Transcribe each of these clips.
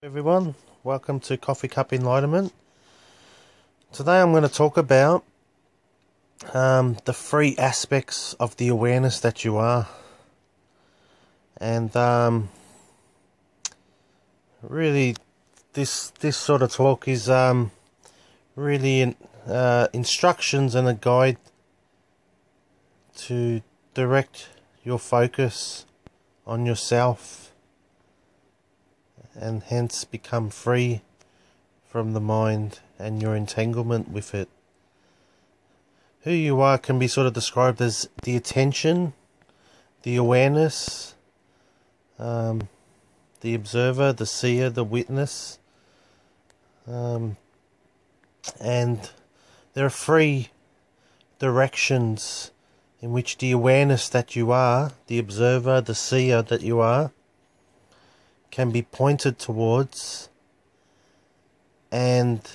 Everyone, welcome to Coffee Cup Enlightenment. Today I'm going to talk about the three aspects of the awareness that you are, and really this sort of talk is really instructions and a guide to direct your focus on yourself and hence become free from the mind and your entanglement with it. Who you are can be sort of described as the attention, the awareness, the observer, the seer, the witness, and there are three directions in which the awareness that you are, the observer, the seer that you are, can be pointed towards, and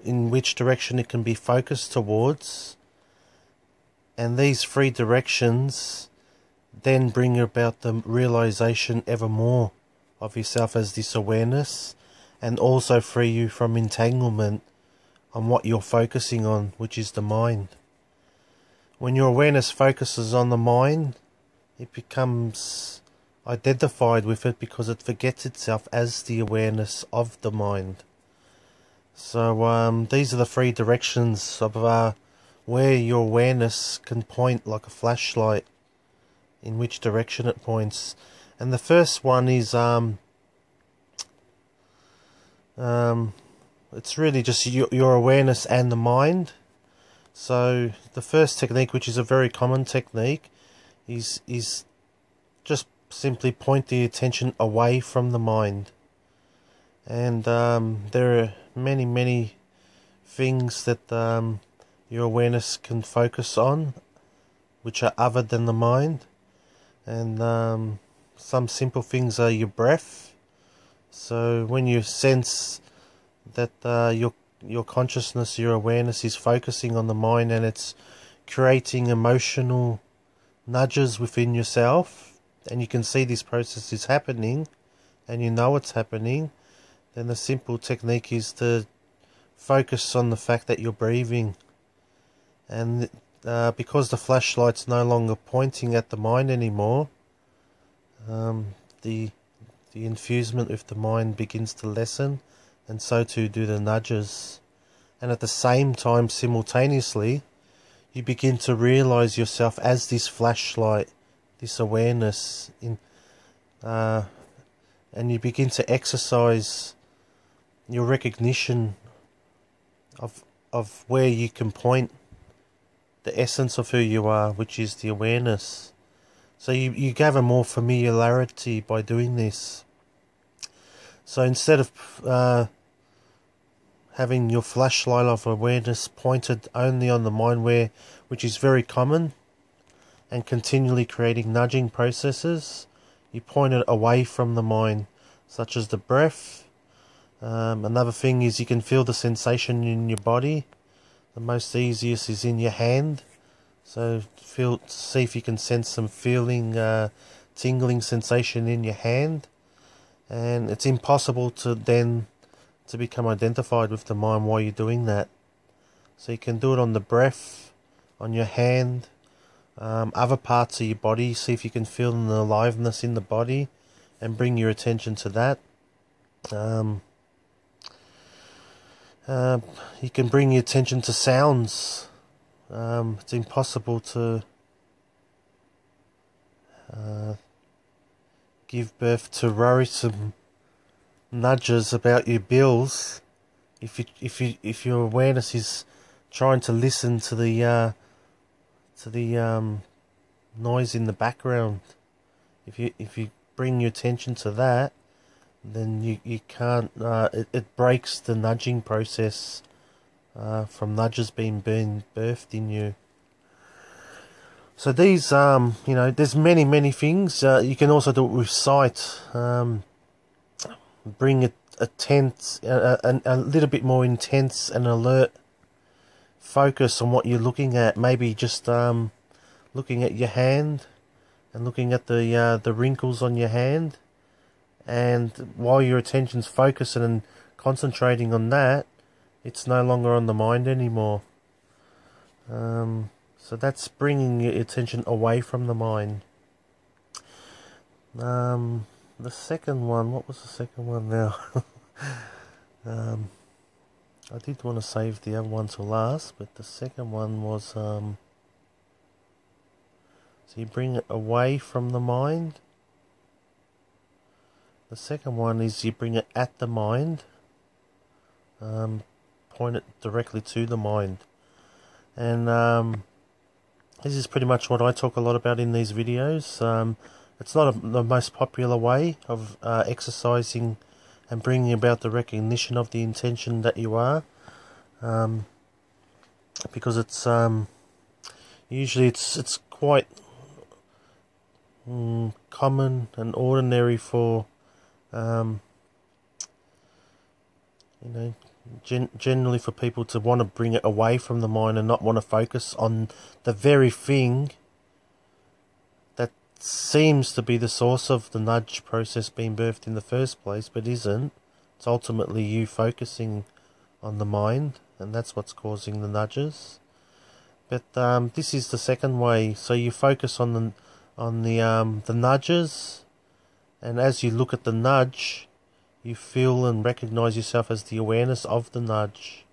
in which direction it can be focused towards. And these three directions then bring about the realization ever more of yourself as this awareness, and also free you from entanglement on what you're focusing on, which is the mind. When your awareness focuses on the mind, it becomes identified with it because it forgets itself as the awareness of the mind. So these are the three directions of where your awareness can point like a flashlight, in which direction it points. And the first one is it's really just your awareness and the mind. So the first technique, which is a very common technique, is just simply point the attention away from the mind. And there are many things that your awareness can focus on, which are other than the mind. And some simple things are your breath. So when you sense that your consciousness, your awareness is focusing on the mind, and it's creating emotional nudges within yourself, and you can see this process is happening, and you know it's happening, then the simple technique is to focus on the fact that you're breathing. And because the flashlight's no longer pointing at the mind anymore, the infusement with the mind begins to lessen, and so too do the nudges. And at the same time, simultaneously, you begin to realize yourself as this flashlight, this awareness, and you begin to exercise your recognition of where you can point the essence of who you are, which is the awareness. So you gather more familiarity by doing this. So instead of having your flashlight of awareness pointed only on the mind, which is very common, and continually creating nudging processes, you point it away from the mind, such as the breath. Another thing is you can feel the sensation in your body. The most easiest is in your hand. So see if you can sense some feeling, tingling sensation in your hand. And it's impossible to become identified with the mind while you're doing that. So you can do it on the breath, on your hand, other parts of your body. See if you can feel the aliveness in the body and bring your attention to that. You can bring your attention to sounds. It's impossible to give birth to worrisome nudges about your bills if your awareness is trying to listen to the noise in the background. If you bring your attention to that, then you can't. It breaks the nudging process from nudges being birthed in you. So these, there's many things. You can also do it with sight. Bring a little bit more intense and alert focus on what you're looking at. Maybe just looking at your hand and looking at the wrinkles on your hand, and while your attention's focusing and concentrating on that, it's no longer on the mind anymore. So that's bringing your attention away from the mind. The second one, what was the second one now? I did want to save the other one to last, but the second one was, so you bring it away from the mind. The second one is you bring it at the mind, point it directly to the mind. And this is pretty much what I talk a lot about in these videos. It's not the most popular way of exercising and bringing about the recognition of the intention that you are, because it's usually it's quite common and ordinary for generally for people to want to bring it away from the mind and not want to focus on the very thing that seems to be the source of the nudge process being birthed in the first place, but isn't. It's ultimately you focusing on the mind, and that's what's causing the nudges. But this is the second way. So you focus on the nudges, and as you look at the nudge, you feel and recognize yourself as the awareness of the nudge.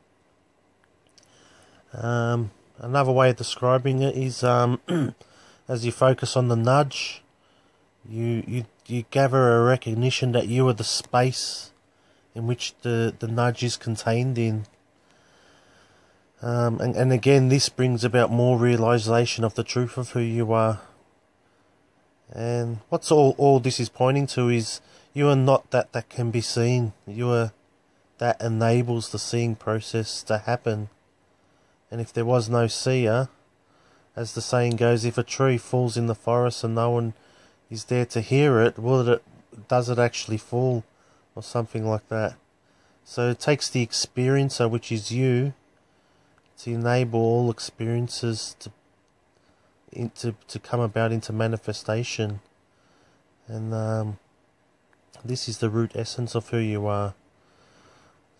Another way of describing it is, as you focus on the nudge, you gather a recognition that you are the space in which the nudge is contained in. And again, this brings about more realization of the truth of who you are. And what's all this is pointing to is you are not that can be seen. You are that enables the seeing process to happen. And if there was no seer, as the saying goes, if a tree falls in the forest and no one is there to hear it, does it actually fall? Or something like that. So it takes the experiencer, which is you, to enable all experiences to come about into manifestation. And this is the root essence of who you are.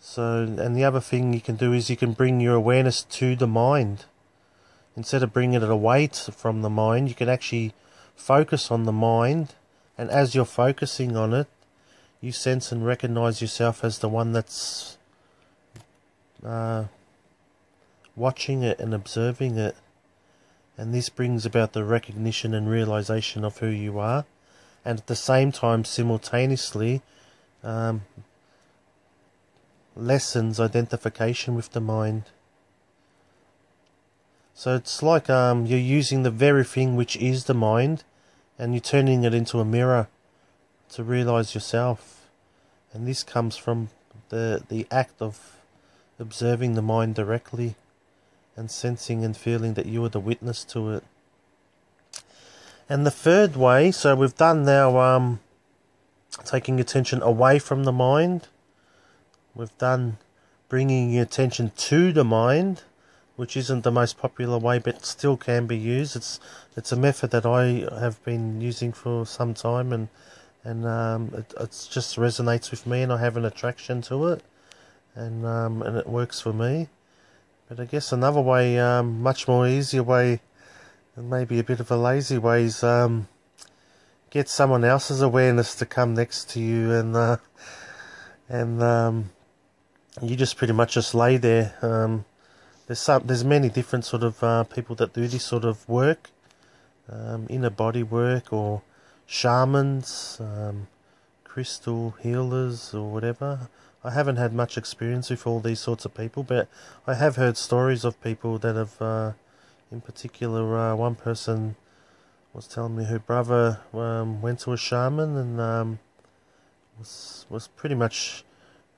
So, and the other thing you can do is you can bring your awareness to the mind. Instead of bringing it away from the mind, you can actually focus on the mind, and as you're focusing on it, you sense and recognize yourself as the one that's watching it and observing it. And this brings about the recognition and realization of who you are, and at the same time, simultaneously, lessens identification with the mind. So it's like you're using the very thing which is the mind, and you're turning it into a mirror to realize yourself. And this comes from the act of observing the mind directly and sensing and feeling that you are the witness to it. And the third way, so we've done now taking attention away from the mind. We've done bringing your attention to the mind, which isn't the most popular way, but still can be used. It's a method that I have been using for some time, and it just resonates with me, and I have an attraction to it, and it works for me. But I guess another way, much more easier way, and maybe a bit of a lazy way, is get someone else's awareness to come next to you, and you just pretty much just lay there. There's many different sort of people that do this sort of work, inner body work, or shamans, crystal healers, or whatever. I haven't had much experience with all these sorts of people, but I have heard stories of people that have, in particular, one person was telling me her brother went to a shaman and was pretty much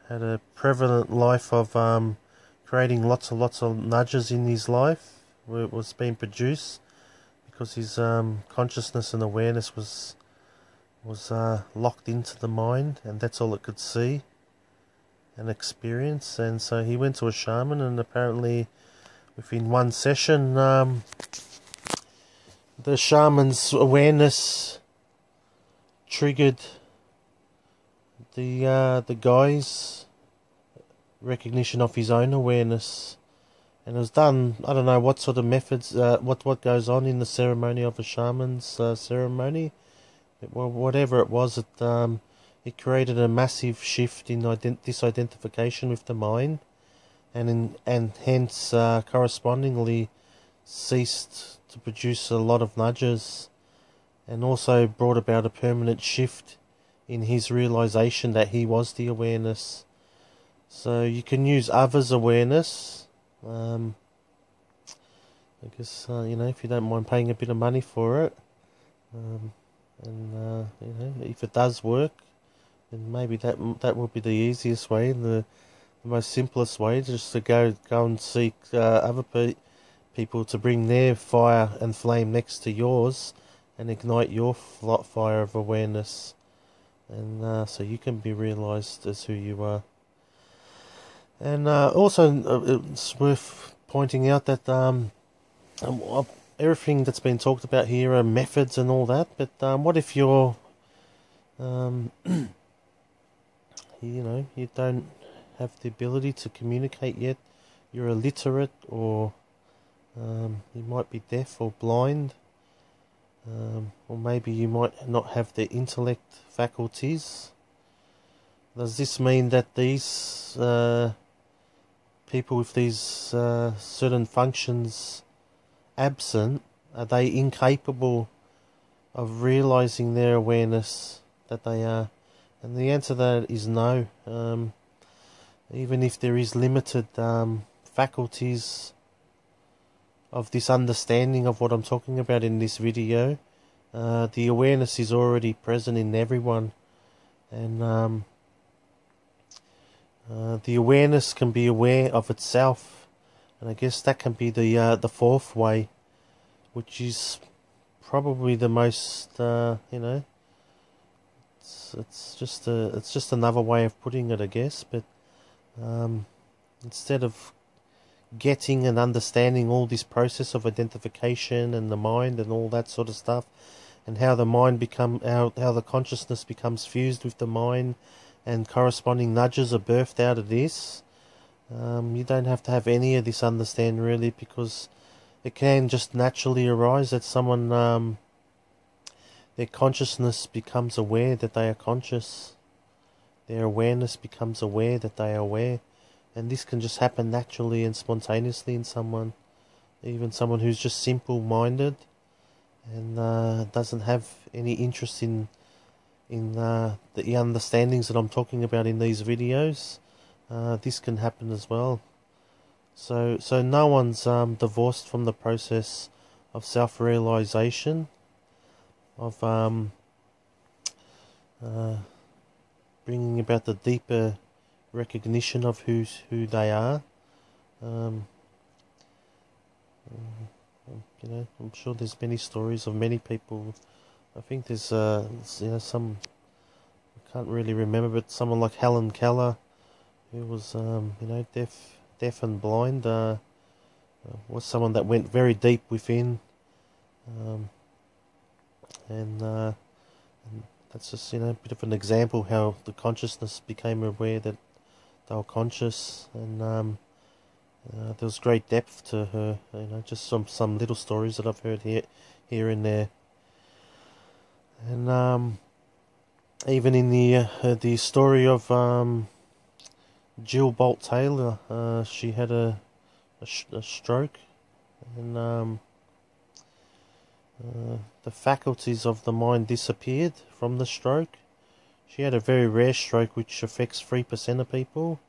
had a prevalent life of creating lots of nudges in his life where it was being produced because his consciousness and awareness was locked into the mind, and that's all it could see and experience. And so he went to a shaman, and apparently within one session the shaman's awareness triggered the guy's recognition of his own awareness, and it was done. I don't know what sort of methods, what goes on in the ceremony of a shaman's ceremony. Whatever it was, it created a massive shift in disidentification with the mind, and hence correspondingly ceased to produce a lot of nudges, and also brought about a permanent shift in his realization that he was the awareness. So you can use others' awareness. I guess if you don't mind paying a bit of money for it, if it does work, then maybe that will be the easiest way, and the most simplest way, just to go and seek other people to bring their fire and flame next to yours, and ignite your fire of awareness, and so you can be realized as who you are. And also, it's worth pointing out that everything that's been talked about here are methods and all that, but what if you're, you don't have the ability to communicate yet? You're illiterate, or you might be deaf or blind, or maybe you might not have the intellect faculties. Does this mean that these people with these certain functions absent, are they incapable of realizing their awareness that they are? And the answer to that is no. Even if there is limited faculties of this understanding of what I'm talking about in this video, the awareness is already present in everyone, and the awareness can be aware of itself. And I guess that can be the fourth way, which is probably the most it's just another way of putting it, I guess. But instead of getting and understanding all this process of identification and the mind and all that sort of stuff, and how the mind how the consciousness becomes fused with the mind, and corresponding nudges are birthed out of this. You don't have to have any of this understanding really, because it can just naturally arise that someone, their consciousness becomes aware that they are conscious. Their awareness becomes aware that they are aware. And this can just happen naturally and spontaneously in someone. Even someone who's just simple-minded and doesn't have any interest in the understandings that I'm talking about in these videos. This can happen as well. So no one's divorced from the process of self-realization, of bringing about the deeper recognition of who they are. I'm sure there's many stories of many people. I think there's some, I can't really remember, but someone like Helen Keller, who was deaf and blind, was someone that went very deep within, and that's just a bit of an example how the consciousness became aware that they were conscious, and there was great depth to her. Just some little stories that I've heard here and there, and even in the story of Jill Bolt Taylor, she had a stroke, and the faculties of the mind disappeared from the stroke. She had a very rare stroke which affects 3% of people,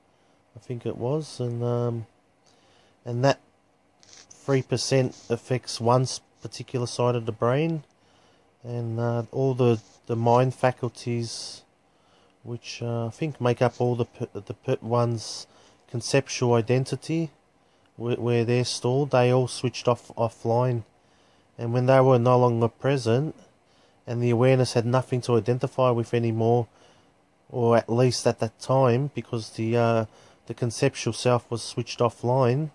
I think it was, and that 3% affects one particular side of the brain, and all the mind faculties, which I think make up all the one's conceptual identity, where they're stored, they all switched offline. And when they were no longer present, and the awareness had nothing to identify with anymore, or at least at that time, because the conceptual self was switched offline,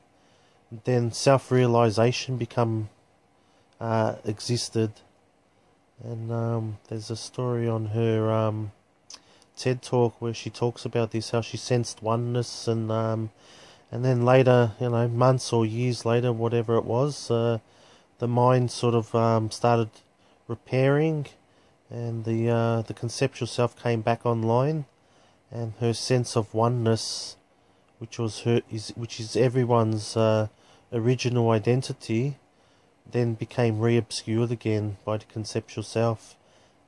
then self-realization existed. And there's a story on her TED talk where she talks about this, how she sensed oneness, and then later, you know, months or years later, whatever it was, the mind sort of started repairing, and the conceptual self came back online, and her sense of oneness, which is everyone's original identity, then became re-obscured again by the conceptual self,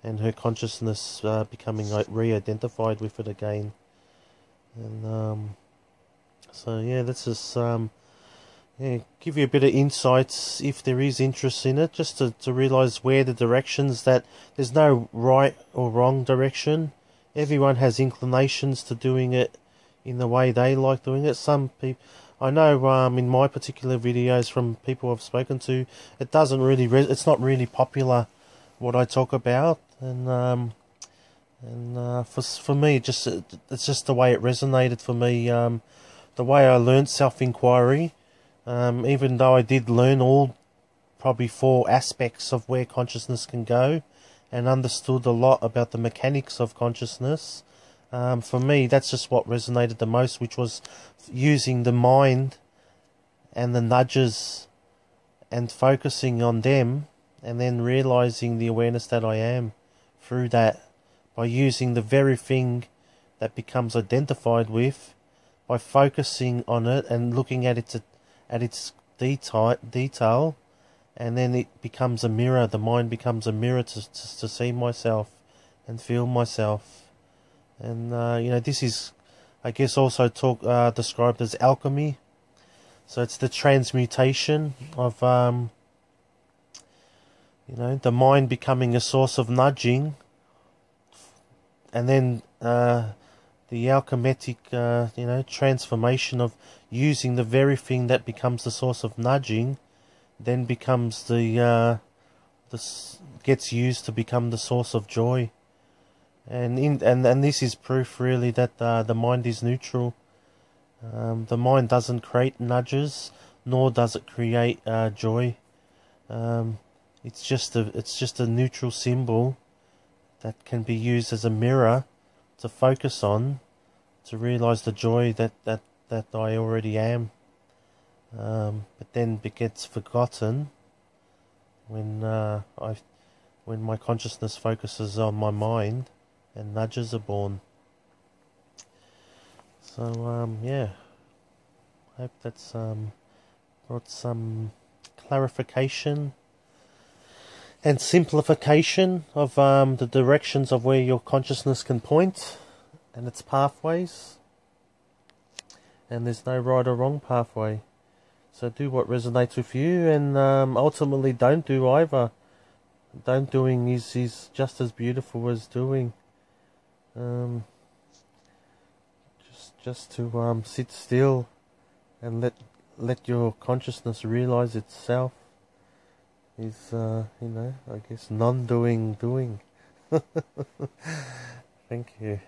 and her consciousness becoming like re-identified with it again. And so yeah, let's just give you a bit of insights if there is interest in it, just to realise where the directions, that there's no right or wrong direction. Everyone has inclinations to doing it in the way they like doing it. Some people, I know, in my particular videos from people I've spoken to, it doesn't really, it's not really popular what I talk about, and for me, it's just the way it resonated for me. The way I learned self-inquiry, even though I did learn all probably 4 aspects of where consciousness can go, and understood a lot about the mechanics of consciousness. For me, that's just what resonated the most, which was using the mind and the nudges and focusing on them, and then realizing the awareness that I am through that, by using the very thing that becomes identified with, by focusing on it and looking at its detail, and then it becomes a mirror. The mind becomes a mirror to see myself and feel myself. And you know, this is, I guess, also described as alchemy. So it's the transmutation of you know, the mind becoming a source of nudging, and then the alchemetic you know, transformation of using the very thing that becomes the source of nudging, then becomes gets used to become the source of joy. And this is proof really that the mind is neutral. The mind doesn't create nudges, nor does it create joy. It's just a neutral symbol that can be used as a mirror to focus on, to realize the joy that I already am. But then it gets forgotten when my consciousness focuses on my mind, and nudges are born. So yeah, I hope that's brought some clarification and simplification of the directions of where your consciousness can point, and its pathways. And there's no right or wrong pathway. So do what resonates with you, and ultimately don't do either. Don't doing is just as beautiful as doing. Just to sit still and let your consciousness realize itself is you know, I guess non-doing doing. Thank you.